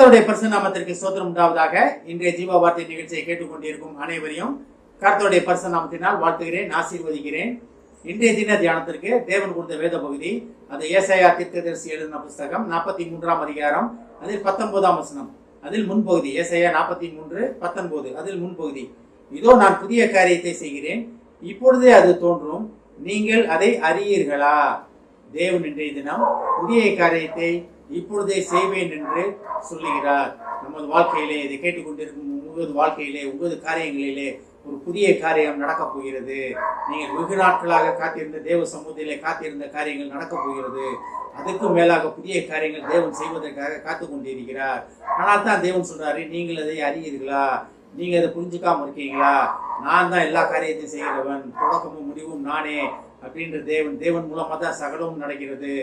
கர்த்தருடைய பரிசுத்த நாமத்திற்கு ஸ்தோத்திரம் உண்டாவதாக. இன்றைய ஜீவ வார்த்தை நிகழ்ச்சியை கேட்டுக்கொண்டிருக்கும் அனைவரையும் கர்த்தருடைய பரிசுத்த நாமத்தினால் வாழ்த்துகிறேன், ஆசீர்வதிக்கிறேன். இன்றைய தின தியானத்திற்கு தேவன் கொடுத்த வேத பகுதி, அது ஏசாயா தீர்க்கதரிசி எழுதின புஸ்தகம் 43ஆம் அதிகாரம், அதில் 19ஆம் வசனம், அதில் முன்பகுதி. ஏசாயா 43:19, அதில் முன்பகுதி. இதோ நான் புதிய காரியத்தை செய்கிறேன், இப்பொழுதே அது தோன்றும், நீங்கள் அதை அறியீர்களா? தேவன் இன்றைய தினம் புதிய காரியத்தை இப்பொழுதே செய்வேன் என்று சொல்லுகிறார். நமது வாழ்க்கையிலே, இதை கேட்டுக்கொண்டிருக்கும் உங்களது வாழ்க்கையிலே, உங்களது காரியங்களிலே ஒரு புதிய காரியம் நடக்கப் போகிறது. நீங்கள் வெகு நாட்களாக காத்திருந்த தேவ சமூகத்திலே காத்திருந்த காரியங்கள் நடக்கப் போகிறது. அதுக்கும் மேலாக புதிய காரியங்கள் தேவன் செய்வதற்காக காத்து கொண்டிருக்கிறார். ஆனால் தான் தேவன் சொல்றாரு, நீங்கள் அதை அறியீர்களா? நீங்க அதை புரிஞ்சுக்காம இருக்கீங்களா? நான் தான் எல்லா காரியத்தையும் செய்கிறவன், தொடக்கமும் முடிவும் நானே அப்படின்ற தேவன் மூலமா தான் சகலமும் நடக்கிறது.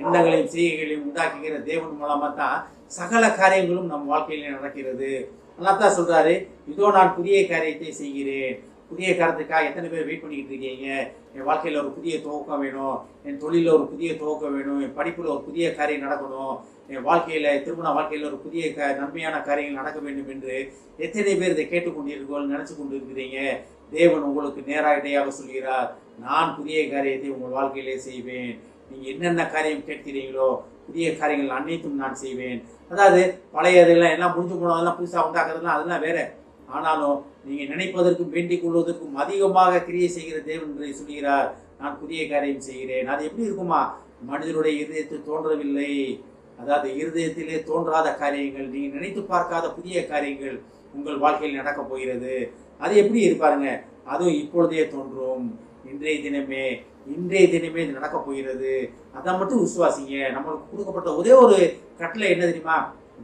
எண்ணங்களையும் செய்கைகளையும் உண்டாக்குகிற தேவன் மூலமா தான் சகல காரியங்களும் நம் வாழ்க்கையில நடக்கிறது. அதனால தான் சொல்றாரு, இதோ நான் புதிய காரியத்தை செய்கிறேன். புதிய காரியத்துக்காக எத்தனை பேர் வெயிட் பண்ணிக்கிட்டு இருக்கீங்க? என் வாழ்க்கையில ஒரு புதிய துவக்கம் வேணும், என் தொழில ஒரு புதிய துவக்கம் வேணும், என் படிப்புல ஒரு புதிய காரியம் நடக்கணும், என் வாழ்க்கையில திருமண வாழ்க்கையில ஒரு புதிய நன்மையான காரியங்கள் நடக்க வேண்டும் என்று எத்தனை பேர் இதை கேட்டுக்கொண்டிருக்கோம், நினைச்சு கொண்டு இருக்கிறீங்க? தேவன் உங்களுக்கு நேராக சொல்கிறார், நான் புதிய காரியத்தை உங்கள் வாழ்க்கையிலே செய்வேன். நீங்க என்னென்ன காரியம் கேட்கிறீங்களோ புதிய காரியங்கள் அனைத்தும் நான் செய்வேன். அதாவது பழைய இதெல்லாம் எல்லாம் முடிஞ்சு போனதெல்லாம் புதுசாக உண்டாக்குறதுலாம் அதெல்லாம் வேற. ஆனாலும் நீங்க நினைப்பதற்கும் வேண்டிக் கொள்வதற்கும் அதிகமாக கிரியை செய்கிற தேவன் என்று சொல்கிறார், நான் புதிய காரியம் செய்கிறேன். அது எப்படி இருக்குமா? மனிதனுடைய இருதயத்தில் தோன்றவில்லை. அதாவது இருதயத்திலே தோன்றாத காரியங்கள், நீங்க நினைத்து பார்க்காத புதிய காரியங்கள் உங்கள் வாழ்க்கையில் நடக்கப் போகிறது. அது எப்படி இருப்பாருங்க? அதுவும் இப்பொழுதே தோன்றும். இன்றைய தினமே இது நடக்கப் போகிறது. அதை மட்டும் விசுவாசிங்க. நம்மளுக்கு கொடுக்கப்பட்ட ஒரே ஒரு கட்டளை என்ன தெரியுமா?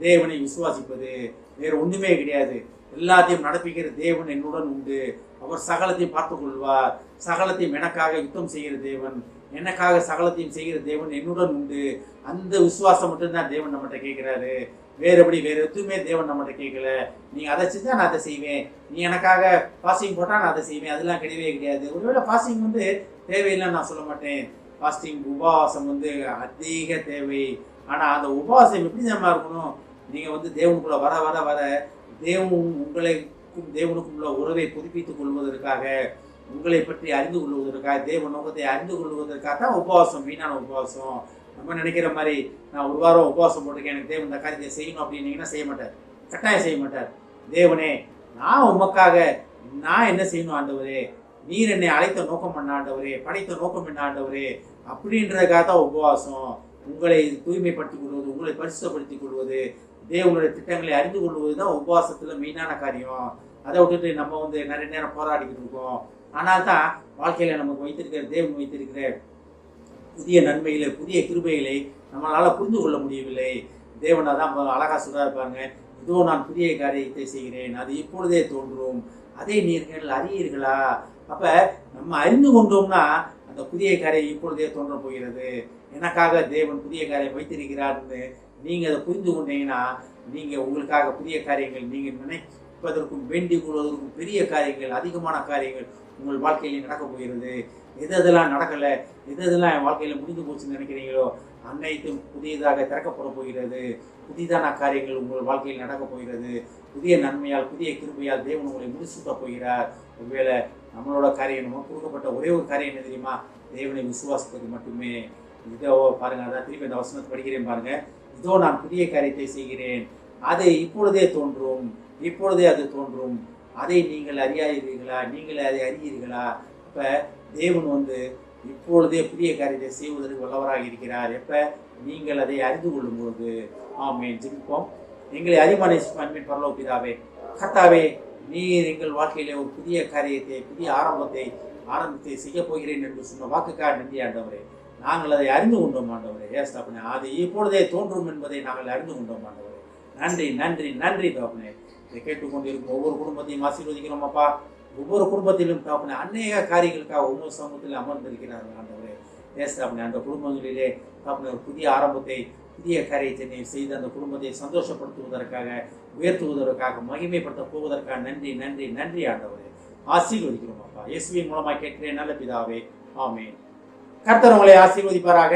தேவனை விசுவாசிப்பது. வேற ஒண்ணுமே கிடையாது. எல்லாத்தையும் நடப்பிக்கிற தேவன் என்னுடன் உண்டு. அவர் சகலத்தையும் பார்த்துக் கொள்வார். சகலத்தையும் எனக்காக யுத்தம் செய்கிற தேவன், எனக்காக சகலத்தையும் செய்கிற தேவன் என்னுடன் உண்டு. அந்த விசுவாசம் மட்டும்தான் தேவன் நம்மகிட்ட கேட்கிறாரு. வேற எதுவுமே தேவன் நம்மகிட்ட கேட்கல. நீங்க அதை செஞ்சா நான் அதை செய்வேன், நீ எனக்காக ஃபாஸ்டிங் போட்டா நான் அதை செய்வேன், அதெல்லாம் கிடையவே கிடையாது. ஒருவேளை ஃபாஸ்டிங் தேவையில்லைன்னு நான் சொல்ல மாட்டேன். ஃபாஸ்டிங் உபவாசம் அதிக தேவை. ஆனா அந்த உபவாசம் எப்படி நம்ம இருக்கணும்? நீங்க தேவனுக்குள்ள வர வர வர தேவனுக்கும் உள்ள உறவை புதுப்பித்துக் கொள்வதற்காக, உங்களை பற்றி அறிந்து கொள்வதற்காக, தேவ நோக்கத்தை அறிந்து கொள்வதற்காக தான் உபவாசம், வீணான உபவாசம். நம்ம நினைக்கிற மாதிரி நான் ஒரு வாரம் உபவாசம் போட்டிருக்கேன், எனக்கு தேவன் இந்த காரியத்தை செய்யணும் அப்படின்னீங்கன்னா செய்ய மாட்டார், கட்டாயம் செய்ய மாட்டார். தேவனே, நான் உமக்காக நான் என்ன செய்யணும் ஆண்டவரே? நீர் என்னை அழைத்த நோக்கம் என்ன ஆண்டவரே? படைத்த நோக்கம் என்ன ஆண்டவரே? அப்படின்றதுக்காக தான் உபவாசம். உங்களை தூய்மைப்படுத்திக் கொள்வது, உங்களை பரிசுத்தப்படுத்திக் கொள்வது, தேவனுடைய திட்டங்களை அறிந்து கொள்வது தான் உபவாசத்துல மெயினான காரியம். அதை விட்டுட்டு நம்ம நிறைய நேரம் போராடிக்கிட்டு இருக்கோம். ஆனால் தான் வாழ்க்கையில நமக்கு தேவன் வைத்திருக்கிற புதிய நன்மைகளை, புதிய கிருபைகளை நம்மளால புரிந்து கொள்ள முடியவில்லை. தேவன் அதான் அழகா சொல்றா இருப்பாங்க, இதோ நான் புதிய காரியத்தை செய்கிறேன், அது இப்பொழுதே தோன்றும், அதை நீங்கள் அறியீர்களா? அப்ப நம்ம அறிந்து கொண்டோம்னா அந்த புதிய காரியம் இப்பொழுதே தோன்ற போகிறது. எனக்காக தேவன் புதிய காரியம் வைத்திருக்கிறார்னு நீங்க அதை புரிந்து கொண்டீங்கன்னா, நீங்க உங்களுக்காக புதிய காரியங்கள், நீங்க நினைப்பதற்கும் வேண்டிக் கொள்வதற்கும் பெரிய காரியங்கள், அதிகமான காரியங்கள் உங்கள் வாழ்க்கையில நடக்க போகிறது. எதெல்லாம் நடக்கல, எதெல்லாம் என் வாழ்க்கையில முடிந்து போச்சுன்னு நினைக்கிறீங்களோ அனைத்தும் புதியதாக திறக்கப்பட போகிறது. புதிதான காரியங்கள் உங்கள் வாழ்க்கையில் நடக்கப் போகிறது. புதிய நன்மையால், புதிய கிருபையால் தேவன் உங்களை முடிசூட்ட போகிறார். ஒருவேளை நம்மளோட காரியம், நம்ம கொடுக்கப்பட்ட ஒரே ஒரு காரியம் என்ன தெரியுமா? தேவனை விசுவாசிப்பது மட்டுமே. இதோ பாருங்க, அதான் திருப்பி இந்த வசனத்தை படிக்கிறேன் பாருங்க. இதோ நான் புதிய காரியத்தை செய்கிறேன், அது இப்பொழுதே தோன்றும், இப்பொழுதே அது தோன்றும், அதை நீங்கள் அறியாதீர்களா? நீங்கள் அதை அறியீர்களா? அப்ப தேவன் இப்பொழுதே புதிய காரியத்தை செய்வதற்கு வல்லவராக இருக்கிறார். எப்ப? நீங்கள் அதை அறிந்து கொள்ளும் போது. ஆமென். ஜெபிப்போம். எங்களை அறிமானை அன்பின் பரலோக பிதாவே, கர்த்தாவே, நீர் எங்கள் வாழ்க்கையிலே ஒரு புதிய காரியத்தை, புதிய ஆரம்பத்தை செய்ய போகிறேன் என்று சொன்ன வாக்குக்காக நன்றி ஆண்டவரே. நாங்கள் அதை அறிந்து கொண்டோம் ஆண்டவரே. ஏஸ் தகப்பனே, அது இப்பொழுதே தோன்றும் என்பதை நாங்கள் அறிந்து கொண்டோம் ஆண்டவரே. நன்றி நன்றி நன்றி தகப்பனே. இதை கேட்டுக்கொண்டிருக்கும் ஒவ்வொரு குடும்பத்தையும் ஆசீர்வதிக்கிறோம் அப்பா. ஒவ்வொரு குடும்பத்திலும் தகப்பனே அநேக காரியங்களுக்காக ஒவ்வொரு சமூகத்தில் அமர்ந்திருக்கிறார்கள் ஆண்டவரே. ஏஸ் தகப்பனே, அந்த குடும்பங்களிலே தகப்பனே ஒரு புதிய ஆரம்பத்தை, புதிய காரியத்தை நீர் செய்து அந்த குடும்பத்தை சந்தோஷப்படுத்துவதற்காக, உயர்த்துவதற்காக, மகிமைப்படுத்த போவதற்காக நன்றி நன்றி நன்றி ஆண்டவரே. ஆசீர்வதிக்கிறோம் அப்பா. இயேசுவின் மூலமாக கேட்கிறேன் நல்ல பிதாவே. ஆமென். கர்த்தர் உங்களை ஆசீர்வதிப்பாராக.